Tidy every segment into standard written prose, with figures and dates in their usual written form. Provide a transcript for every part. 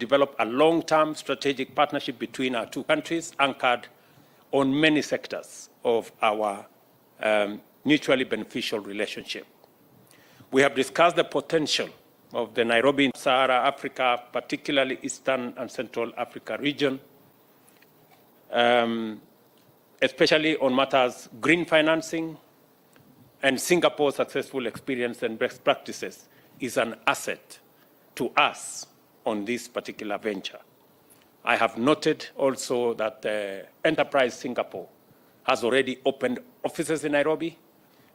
develop a long-term strategic partnership between our two countries, anchored on many sectors of our mutually beneficial relationship. We have discussed the potential of the Nairobi Sahara Africa, particularly Eastern and Central Africa region, especially on matters green financing, and Singapore's successful experience and best practices is an asset to us on this particular venture. I have noted also that Enterprise Singapore has already opened offices in Nairobi,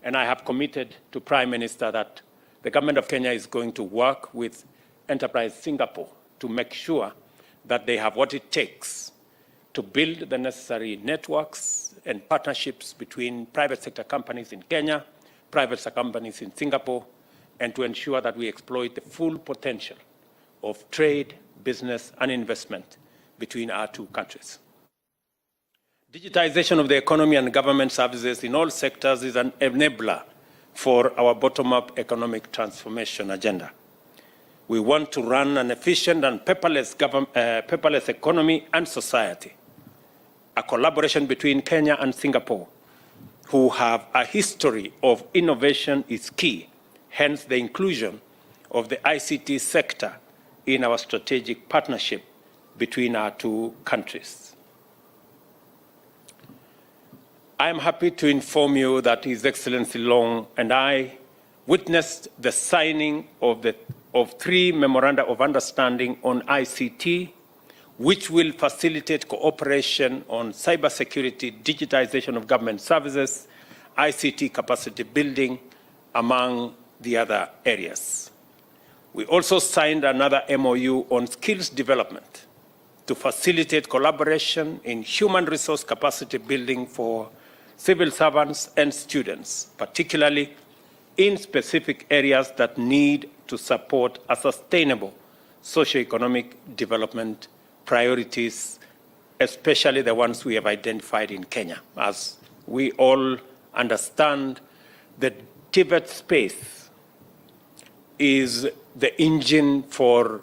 and I have committed to Prime Minister that the government of Kenya is going to work with Enterprise Singapore to make sure that they have what it takes to build the necessary networks and partnerships between private sector companies in Kenya, private sector companies in Singapore, and to ensure that we exploit the full potential of trade, business, and investment between our two countries. Digitization of the economy and government services in all sectors is an enabler for our bottom-up economic transformation agenda. We want to run an efficient and paperless economy and society. A collaboration between Kenya and Singapore, who have a history of innovation, is key, hence the inclusion of the ICT sector in our strategic partnership between our two countries. I am happy to inform you that His Excellency Long and I witnessed the signing of 3 memoranda of understanding on ICT, which will facilitate cooperation on cybersecurity, digitization of government services, ICT capacity building, among the other areas. We also signed another MOU on skills development to facilitate collaboration in human resource capacity building for civil servants and students, particularly in specific areas that need to support a sustainable socio-economic development priorities, especially the ones we have identified in Kenya. As we all understand, the Tibet space is the engine for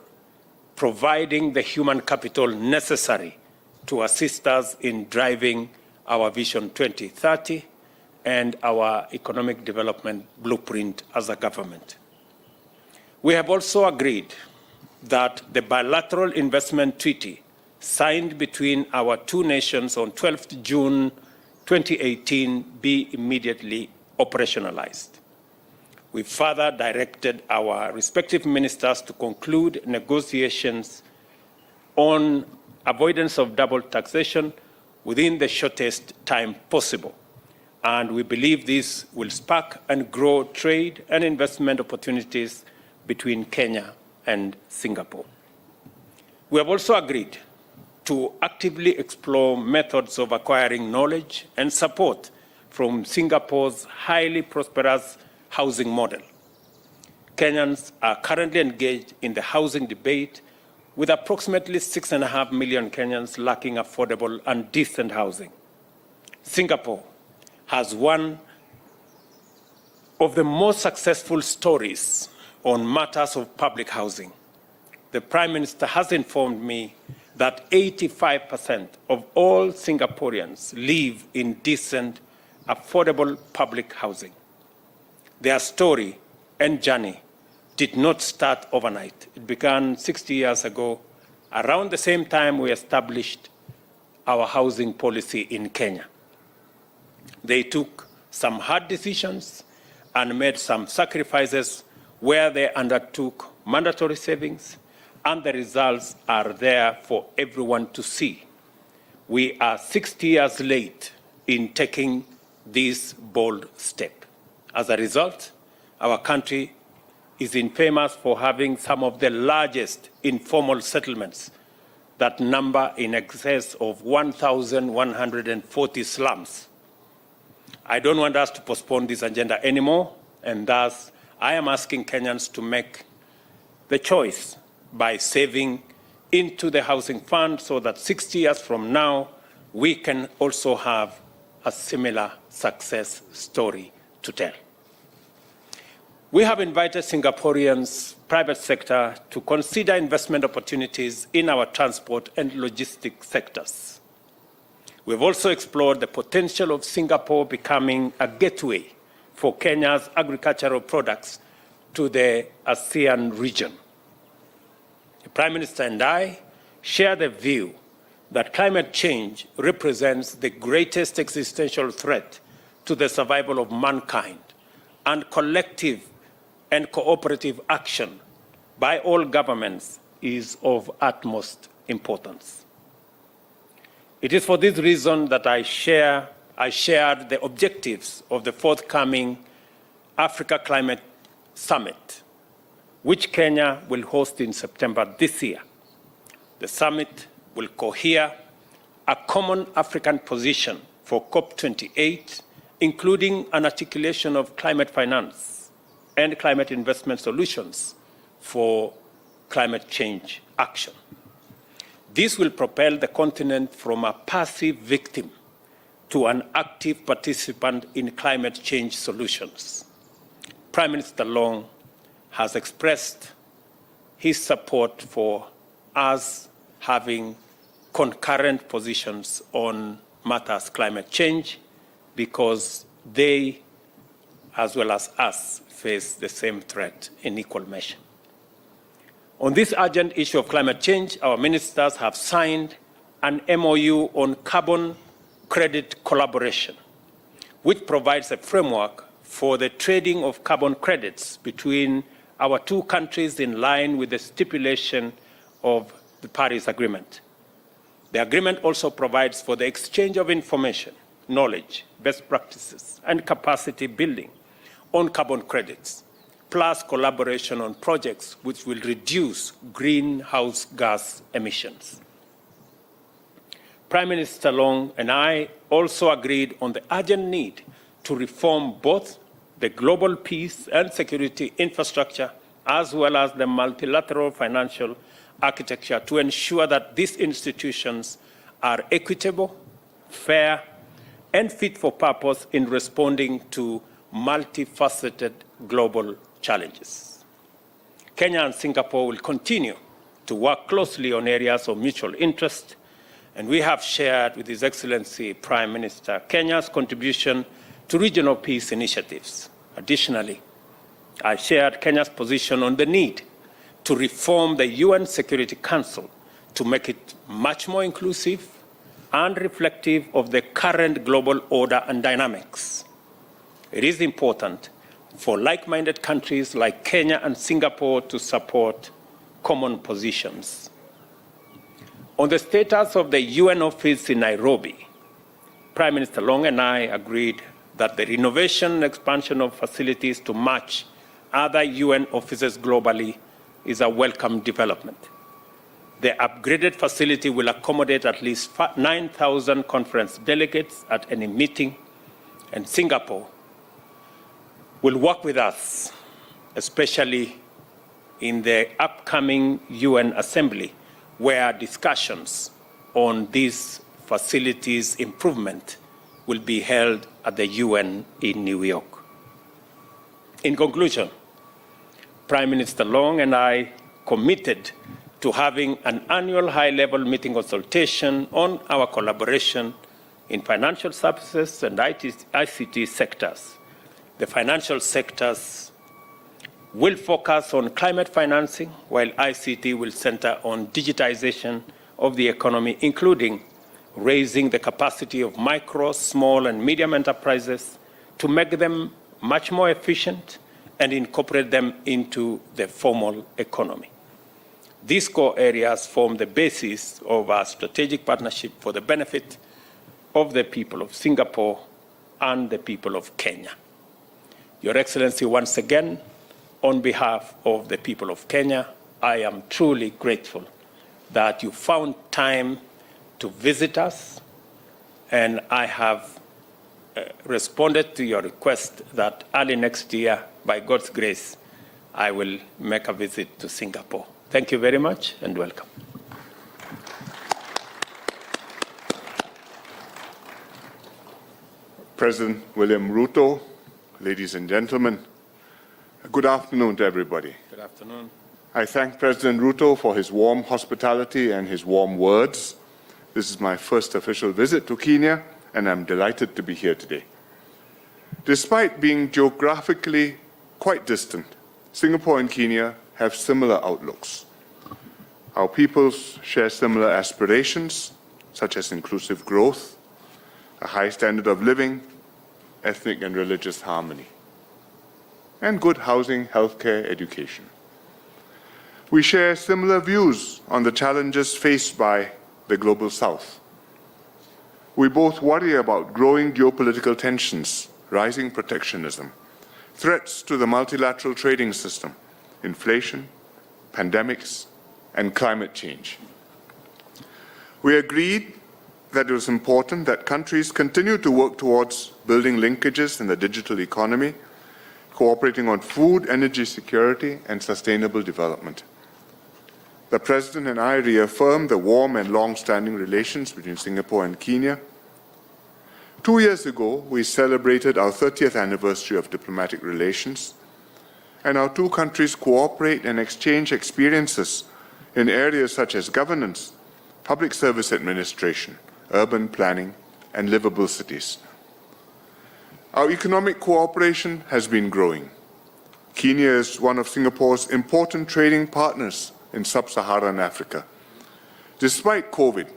providing the human capital necessary to assist us in driving our Vision 2030 and our economic development blueprint as a government. We have also agreed that the bilateral investment treaty signed between our two nations on 12th June 2018 be immediately operationalized. We further directed our respective ministers to conclude negotiations on avoidance of double taxation within the shortest time possible. And we believe this will spark and grow trade and investment opportunities between Kenya and Singapore. We have also agreed to actively explore methods of acquiring knowledge and support from Singapore's highly prosperous housing model. Kenyans are currently engaged in the housing debate, with approximately 6.5 million Kenyans lacking affordable and decent housing. Singapore has one of the most successful stories on matters of public housing. The Prime Minister has informed me that 85% of all Singaporeans live in decent, affordable public housing. Their story and journey did not start overnight. It began 60 years ago, around the same time we established our housing policy in Kenya. They took some hard decisions and made some sacrifices where they undertook mandatory savings, and the results are there for everyone to see. We are 60 years late in taking this bold step. As a result, our country is infamous for having some of the largest informal settlements that number in excess of 1,140 slums. I don't want us to postpone this agenda anymore, and thus I am asking Kenyans to make the choice by saving into the housing fund so that 60 years from now, we can also have a similar success story to tell. We have invited Singaporeans, private sector, to consider investment opportunities in our transport and logistics sectors. We've also explored the potential of Singapore becoming a gateway for Kenya's agricultural products to the ASEAN region. The Prime Minister and I share the view that climate change represents the greatest existential threat to the survival of mankind, and collective and cooperative action by all governments is of utmost importance. It is for this reason that I shared the objectives of the forthcoming Africa Climate Summit, which Kenya will host in September this year. The summit will cohere a common African position for COP28, including an articulation of climate finance and climate investment solutions for climate change action. This will propel the continent from a passive victim to an active participant in climate change solutions. Prime Minister Long has expressed his support for us having concurrent positions on matters climate change, because they, as well as us, face the same threat in equal measure. On this urgent issue of climate change, our ministers have signed an MOU on carbon credit collaboration, which provides a framework for the trading of carbon credits between our two countries in line with the stipulation of the Paris Agreement. The agreement also provides for the exchange of information, knowledge, best practices, and capacity building on carbon credits, plus collaboration on projects which will reduce greenhouse gas emissions. Prime Minister Long and I also agreed on the urgent need to reform both the global peace and security infrastructure as well as the multilateral financial architecture to ensure that these institutions are equitable, fair, and fit for purpose in responding to multifaceted global challenges. Kenya and Singapore will continue to work closely on areas of mutual interest, and we have shared with His Excellency Prime Minister Kenya's contribution to regional peace initiatives. Additionally, I shared Kenya's position on the need to reform the UN Security Council to make it much more inclusive and reflective of the current global order and dynamics. It is important for like-minded countries like Kenya and Singapore to support common positions. On the status of the UN office in Nairobi, Prime Minister Long and I agreed that the renovation and expansion of facilities to match other UN offices globally is a welcome development. The upgraded facility will accommodate at least 9,000 conference delegates at any meeting, and Singapore will work with us, especially in the upcoming UN Assembly, where discussions on these facilities' improvement will be held at the UN in New York. In conclusion, Prime Minister Long and I committed to having an annual high-level meeting consultation on our collaboration in financial services and ICT sectors. The financial sectors will focus on climate financing, while ICT will center on digitization of the economy, including raising the capacity of micro, small, and medium enterprises to make them much more efficient and incorporate them into the formal economy. These core areas form the basis of our strategic partnership for the benefit of the people of Singapore and the people of Kenya. Your Excellency, once again, on behalf of the people of Kenya, I am truly grateful that you found time to visit us, and I have responded to your request that early next year, by God's grace, I will make a visit to Singapore. Thank you very much and welcome. President William Ruto, ladies and gentlemen, Good afternoon to everybody. Good afternoon. I thank President Ruto for his warm hospitality and his warm words. This is my first official visit to Kenya, and I'm delighted to be here today. Despite being geographically quite distant, Singapore and Kenya have similar outlooks. Our peoples share similar aspirations, such as inclusive growth, a high standard of living, ethnic and religious harmony, and good housing, healthcare, education. We share similar views on the challenges faced by the Global South. We both worry about growing geopolitical tensions, rising protectionism, threats to the multilateral trading system, inflation, pandemics, and climate change. We agreed that it was important that countries continue to work towards building linkages in the digital economy, cooperating on food, energy security, and sustainable development. The President and I reaffirmed the warm and long-standing relations between Singapore and Kenya. 2 years ago, we celebrated our 30th anniversary of diplomatic relations, and our two countries cooperate and exchange experiences in areas such as governance, public service administration, urban planning, and livable cities. Our economic cooperation has been growing. Kenya is one of Singapore's important trading partners in sub-Saharan Africa. Despite COVID,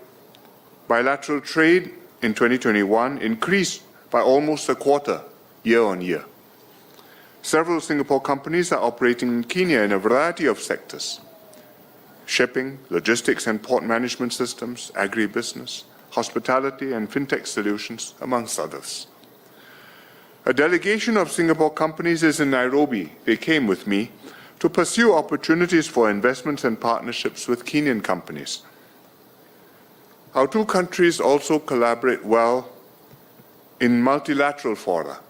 bilateral trade in 2021 increased by almost a quarter year on year. Several Singapore companies are operating in Kenya in a variety of sectors: shipping, logistics and port management systems, agribusiness, hospitality and fintech solutions, amongst others. A delegation of Singapore companies is in Nairobi. They came with me to pursue opportunities for investments and partnerships with Kenyan companies. Our two countries also collaborate well in multilateral fora.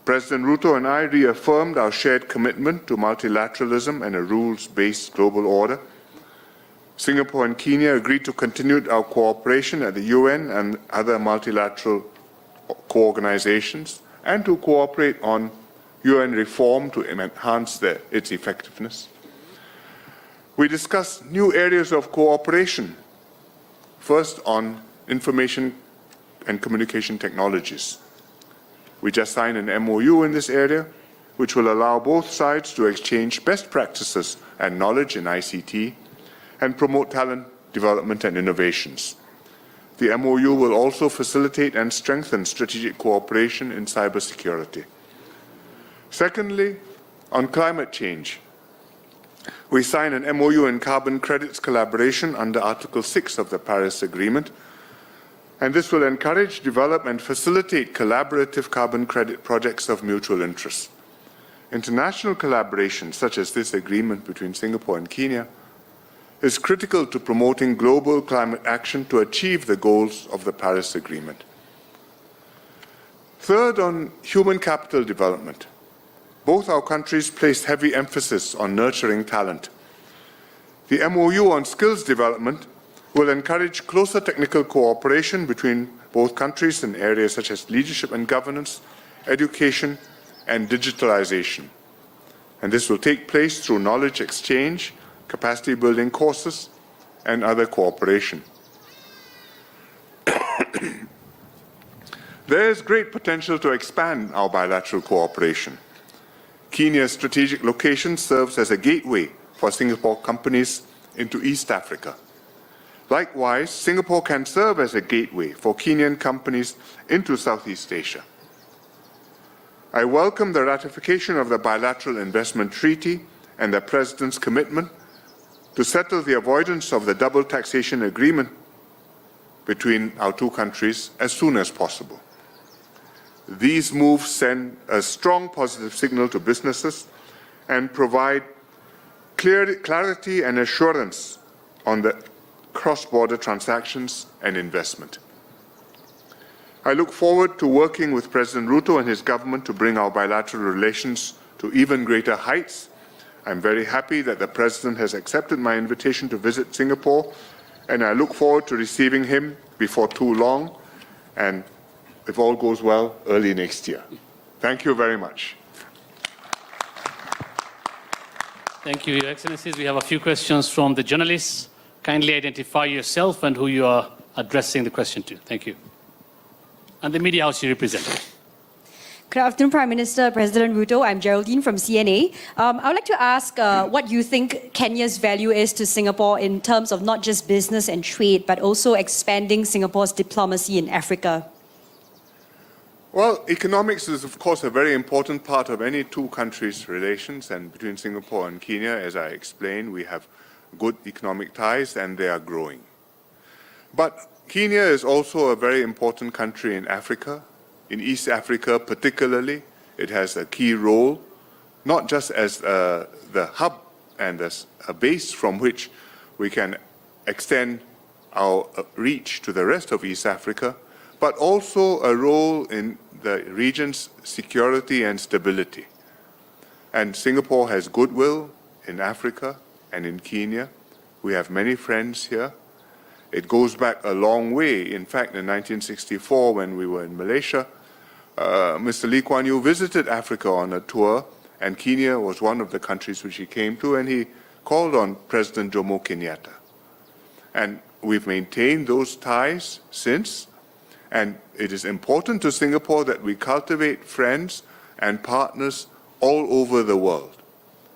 President Ruto and I reaffirmed our shared commitment to multilateralism and a rules-based global order. Singapore and Kenya agreed to continue our cooperation at the UN and other multilateral co-organizations, and to cooperate on UN reform to enhance its effectiveness. We discussed new areas of cooperation, first on information and communication technologies. We just signed an MOU in this area, which will allow both sides to exchange best practices and knowledge in ICT and promote talent development and innovations. The MOU will also facilitate and strengthen strategic cooperation in cybersecurity. Secondly, on climate change, we signed an MOU in carbon credits collaboration under Article 6 of the Paris Agreement, and this will encourage, develop, and facilitate collaborative carbon credit projects of mutual interest. International collaboration, such as this agreement between Singapore and Kenya, is critical to promoting global climate action to achieve the goals of the Paris Agreement. Third, on human capital development. Both our countries placed heavy emphasis on nurturing talent. The MOU on skills development will encourage closer technical cooperation between both countries in areas such as leadership and governance, education, and digitalization. And this will take place through knowledge exchange, capacity building courses, and other cooperation. There is great potential to expand our bilateral cooperation. Kenya's strategic location serves as a gateway for Singapore companies into East Africa. Likewise, Singapore can serve as a gateway for Kenyan companies into Southeast Asia. I welcome the ratification of the Bilateral Investment Treaty and the President's commitment to settle the avoidance of the double taxation agreement between our two countries as soon as possible. These moves send a strong positive signal to businesses and provide clarity and assurance on the cross-border transactions and investment. I look forward to working with President Ruto and his government to bring our bilateral relations to even greater heights. I'm very happy that the President has accepted my invitation to visit Singapore, and I look forward to receiving him before too long, and if all goes well, early next year. Thank you very much. Thank you, Your Excellencies. We have a few questions from the journalists. Kindly identify yourself and who you are addressing the question to. Thank you. And the media house you represent. Good afternoon, Prime Minister, President Ruto. I'm Geraldine from CNA. I would like to ask what you think Kenya's value is to Singapore in terms of not just business and trade, but also expanding Singapore's diplomacy in Africa. Well, economics is, of course, a very important part of any two countries' relations, and between Singapore and Kenya, as I explained, we have good economic ties and they are growing. But Kenya is also a very important country in Africa. In East Africa particularly, it has a key role, not just as the hub and as a base from which we can extend our reach to the rest of East Africa, but also a role in the region's security and stability. And Singapore has goodwill in Africa and in Kenya. We have many friends here. It goes back a long way. In fact, in 1964, when we were in Malaysia, Mr. Lee Kuan Yew visited Africa on a tour, and Kenya was one of the countries which he came to, and he called on President Jomo Kenyatta. And we've maintained those ties since, and it is important to Singapore that we cultivate friends and partners all over the world,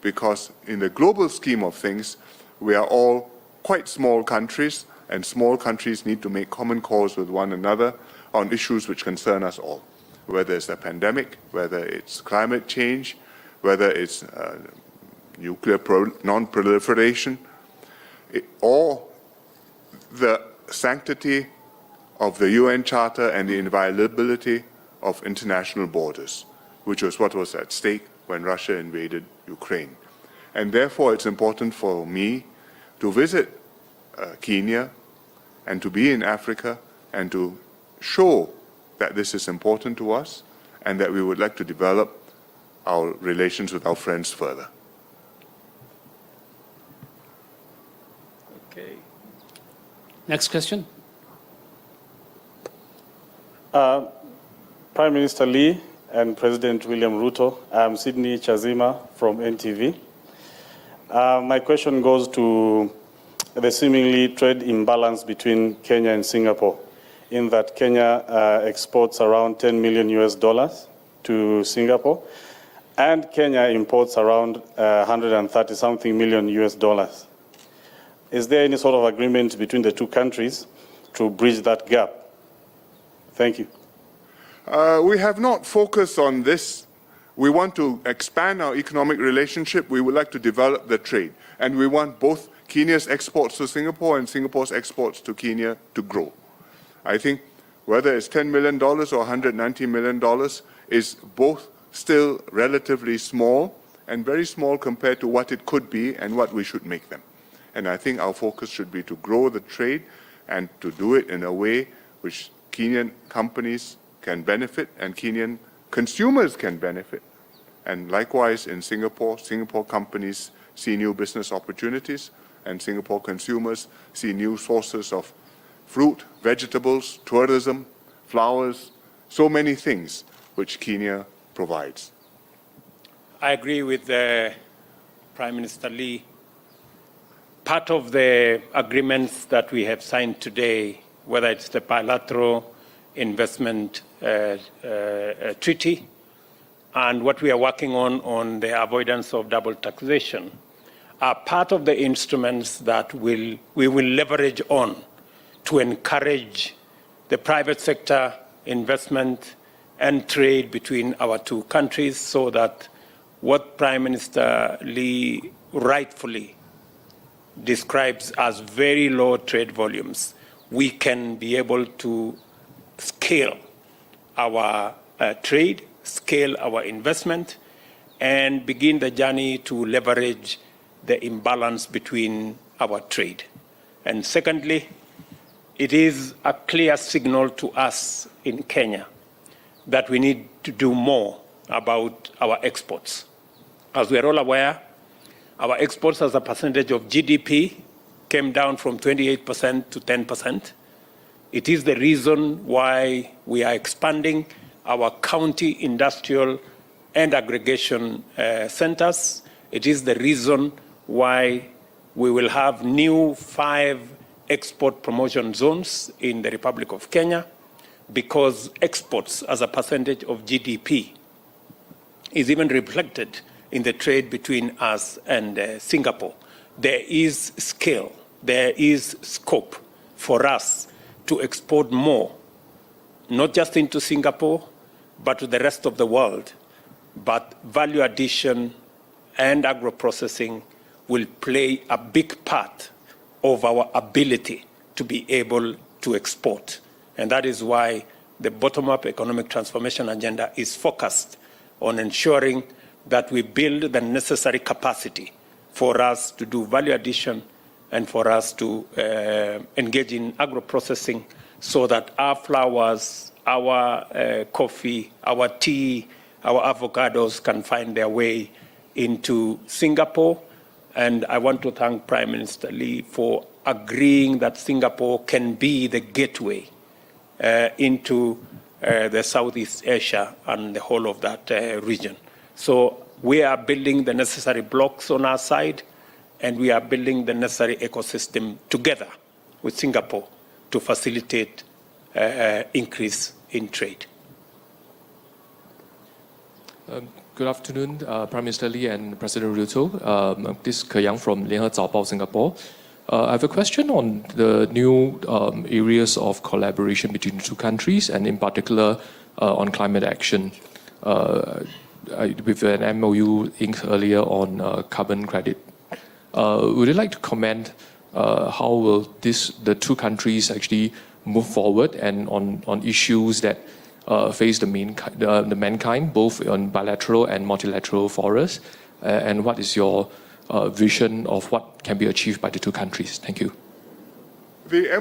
because in the global scheme of things, we are all quite small countries, and small countries need to make common cause with one another on issues which concern us all, whether it's a pandemic, whether it's climate change, whether it's nuclear non-proliferation, or the sanctity of the UN Charter and the inviolability of international borders, which was what was at stake when Russia invaded Ukraine. And therefore, it's important for me to visit Kenya and to be in Africa and to show that this is important to us and that we would like to develop our relations with our friends further. Okay. Next question. Prime Minister Lee and President William Ruto, I'm Sydney Chazima from NTV. My question goes to the seemingly trade imbalance between Kenya and Singapore, in that Kenya exports around $10 million to Singapore, and Kenya imports around 130-something million US. Is there any sort of agreement between the two countries to bridge that gap? Thank you. We have not focused on this. We want to expand our economic relationship. We would like to develop the trade. And we want both Kenya's exports to Singapore and Singapore's exports to Kenya to grow. I think whether it's $10 million or $190 million is both still relatively small and very small compared to what it could be and what we should make them. And I think our focus should be to grow the trade and to do it in a way which Kenyan companies can benefit and Kenyan consumers can benefit. And likewise in Singapore, Singapore companies see new business opportunities and Singapore consumers see new sources of fruit, vegetables, tourism, flowers, so many things which Kenya provides. I agree with Prime Minister Lee. Part of the agreements that we have signed today, whether it's the bilateral investment treaty and what we are working on the avoidance of double taxation, are part of the instruments that we will leverage on to encourage the private sector investment and trade between our two countries, so that what Prime Minister Lee rightfully describes as very low trade volumes, we can be able to scale our trade, scale our investment, and begin the journey to leverage the imbalance between our trade. And secondly, it is a clear signal to us in Kenya that we need to do more about our exports. As we are all aware, our exports as a percentage of GDP came down from 28% to 10%. It is the reason why we are expanding our county industrial and aggregation centers It is the reason why we will have new 5 export promotion zones in the Republic of Kenya, because exports as a percentage of GDP is even reflected in the trade between us and Singapore. There is scale, there is scope for us to export more, not just into Singapore, but to the rest of the world. But value addition and agro-processing will play a big part of our ability to be able to export. And that is why the bottom-up economic transformation agenda is focused on ensuring that we build the necessary capacity for us to do value addition and for us to engage in agro-processing, so that our flowers, our coffee, our tea, our avocados can find their way into Singapore. And I want to thank Prime Minister Lee for agreeing that Singapore can be the gateway into the Southeast Asia and the whole of that region. So we are building the necessary blocks on our side, and we are building the necessary ecosystem together with Singapore to facilitate increase in trade. Good afternoon, Prime Minister Lee and President Ruto. This is Ke Yang from Lianhe Zaobao, Singapore. I have a question on the new areas of collaboration between the two countries, and in particular on climate action. With an MOU inked earlier on carbon credit. Would you like to comment how will the two countries actually move forward and on issues that face the mankind, both on bilateral and multilateral forums, and what is your vision of what can be achieved by the two countries? Thank you. The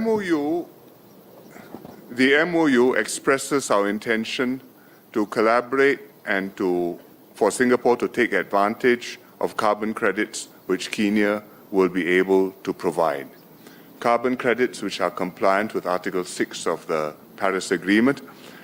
MOU expresses our intention to collaborate and for Singapore to take advantage of carbon credits which Kenya will be able to provide. Carbon credits which are compliant with Article 6 of the Paris Agreement,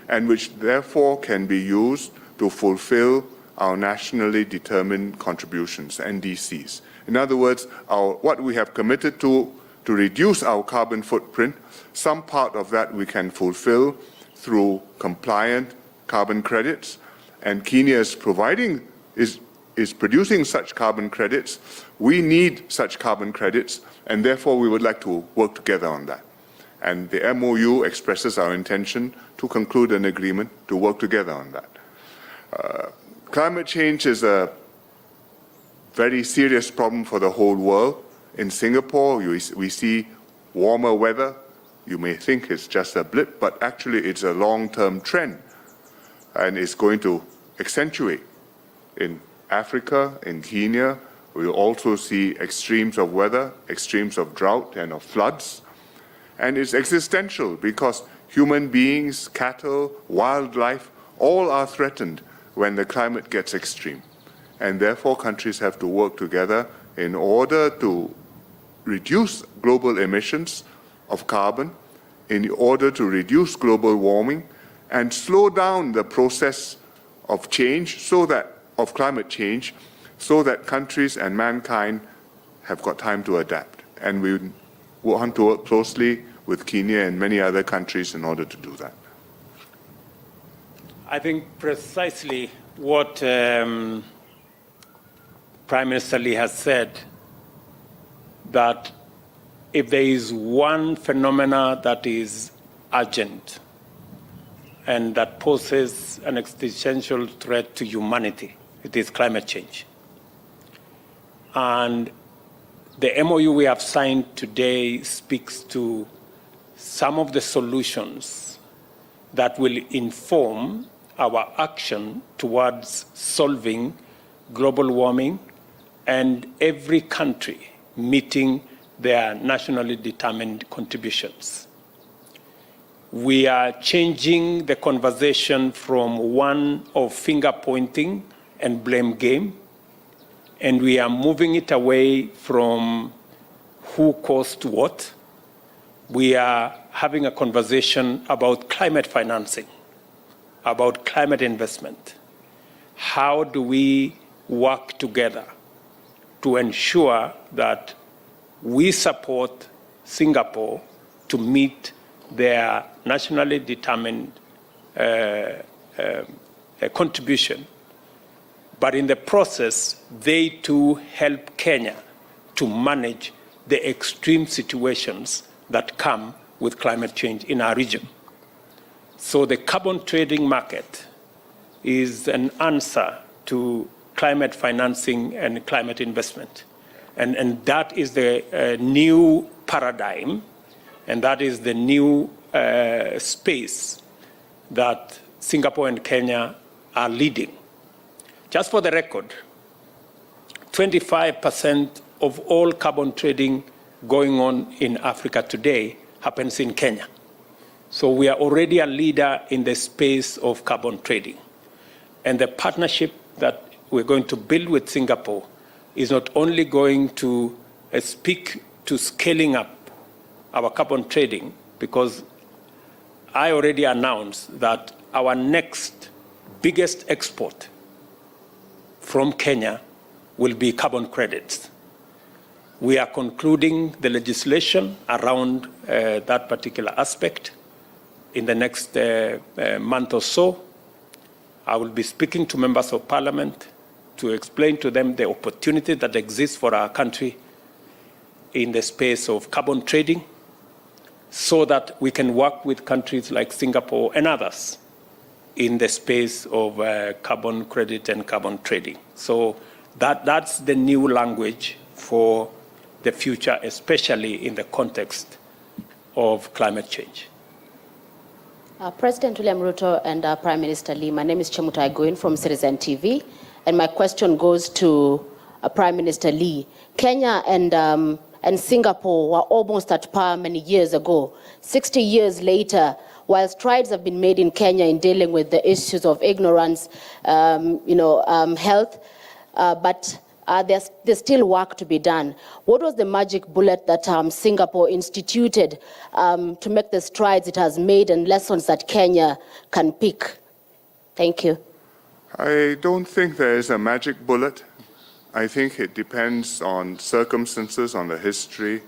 and which therefore can be used to fulfill our nationally determined contributions, NDCs. In other words, what we have committed to reduce our carbon footprint, some part of that we can fulfill through compliant carbon credits, and Kenya is producing such carbon credits. We need such carbon credits, and therefore we would like to work together on that. And the MOU expresses our intention to conclude an agreement to work together on that. Climate change is a very serious problem for the whole world. In Singapore, we see warmer weather. You may think it's just a blip, but actually it's a long-term trend, and it's going to accentuate. In Africa, in Kenya, we'll also see extremes of weather, extremes of drought and of floods. And it's existential because human beings, cattle, wildlife, all are threatened when the climate gets extreme. And therefore, countries have to work together in order to reduce global emissions of carbon, in order to reduce global warming, and slow down the process of change, of climate change, so that countries and mankind have got time to adapt. And we want to work closely with Kenya and many other countries in order to do that. I think precisely what Prime Minister Lee has said, that if there is one phenomena that is urgent and that poses an existential threat to humanity, it is climate change. And the MOU we have signed today speaks to some of the solutions that will inform our action towards solving global warming and every country meeting their nationally determined contributions. We are changing the conversation from one of finger pointing and blame game, and we are moving it away from who caused what. We are having a conversation about climate financing, about climate investment. How do we work together to ensure that we support Singapore to meet their nationally determined contribution. But in the process, they too help Kenya to manage the extreme situations that come with climate change in our region. So the carbon trading market is an answer to climate financing and climate investment. And that is the new paradigm, and that is the new space that Singapore and Kenya are leading. Just for the record, 25% of all carbon trading going on in Africa today happens in Kenya. So we are already a leader in the space of carbon trading. And the partnership that we're going to build with Singapore is not only going to speak to scaling up our carbon trading, because I already announced that our next biggest export from Kenya will be carbon credits. We are concluding the legislation around that particular aspect in the next month or so. I will be speaking to members of parliament to explain to them the opportunity that exists for our country in the space of carbon trading, so that we can work with countries like Singapore and others in the space of carbon credit and carbon trading. So that's the new language for the future, especially in the context of climate change. President William Ruto and Prime Minister Lee, my name is Chemutai Goin from Citizen TV, and my question goes to Prime Minister Lee. Kenya and Singapore were almost at par many years ago. 60 years later, while strides have been made in Kenya in dealing with the issues of ignorance, health, but there's still work to be done. What was the magic bullet that Singapore instituted to make the strides it has made and lessons that Kenya can pick? Thank you. I don't think there is a magic bullet. I think it depends on circumstances, on the history,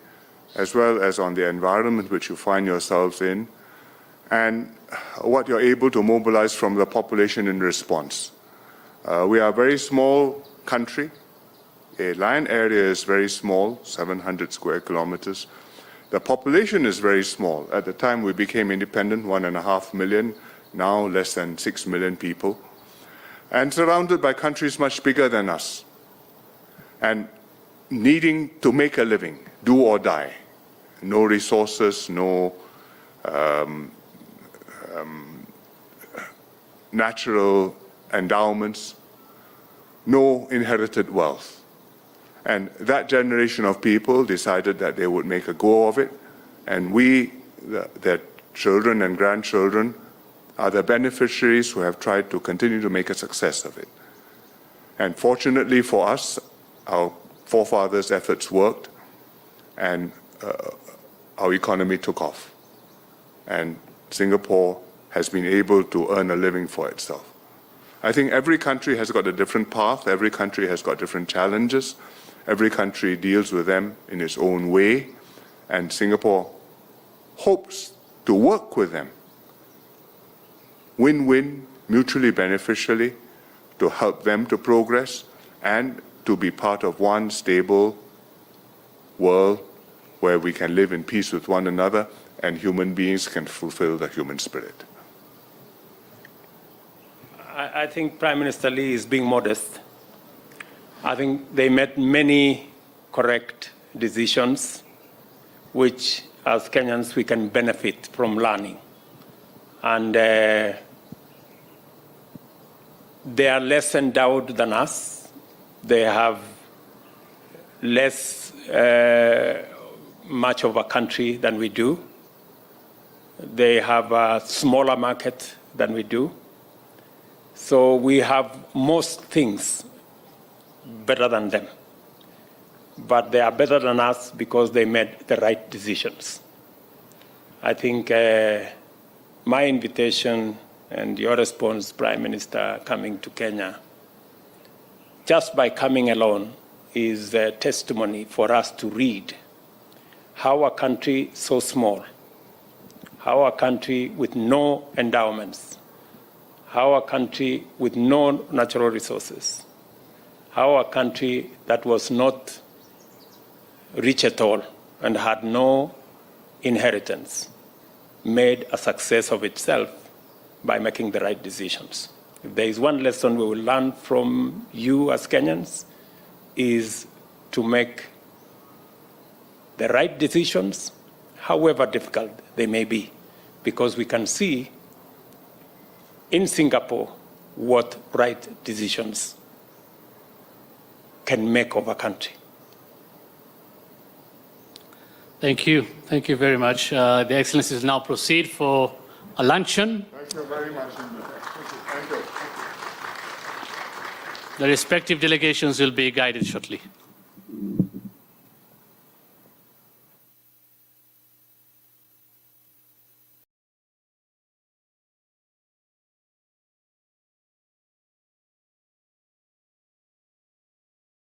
as well as on the environment which you find yourselves in, and what you're able to mobilize from the population in response. We are a very small country. The land area is very small, 700 square kilometers. The population is very small. At the time we became independent, 1.5 million, now less than 6 million people, and surrounded by countries much bigger than us, and needing to make a living, do or die. No resources, no natural endowments, no inherited wealth. And that generation of people decided that they would make a go of it, and we, their children and grandchildren, are the beneficiaries who have tried to continue to make a success of it. And fortunately for us, our forefathers' efforts worked, and our economy took off. And Singapore has been able to earn a living for itself. I think every country has got a different path, every country has got different challenges, every country deals with them in its own way, and Singapore hopes to work with them, win-win, mutually beneficially, to help them to progress and to be part of one stable world where we can live in peace with one another and human beings can fulfill the human spirit. I think Prime Minister Lee is being modest. I think they made many correct decisions, which as Kenyans we can benefit from learning. And they are less endowed than us. They have less much of a country than we do. They have a smaller market than we do. So we have most things better than them. But they are better than us because they made the right decisions. I think my invitation and your response, Prime Minister, coming to Kenya, just by coming alone, is a testimony for us to read how a country so small, how a country with no endowments, how a country with no natural resources, how a country that was not rich at all and had no inheritance made a success of itself by making the right decisions. If there is one lesson we will learn from you as Kenyans, is to make the right decisions, however difficult they may be, because we can see in Singapore what right decisions can make of a country. Thank you. Thank you very much. The Excellencies will now proceed for a luncheon. Thank you very much. Thank you. The respective delegations will be guided shortly.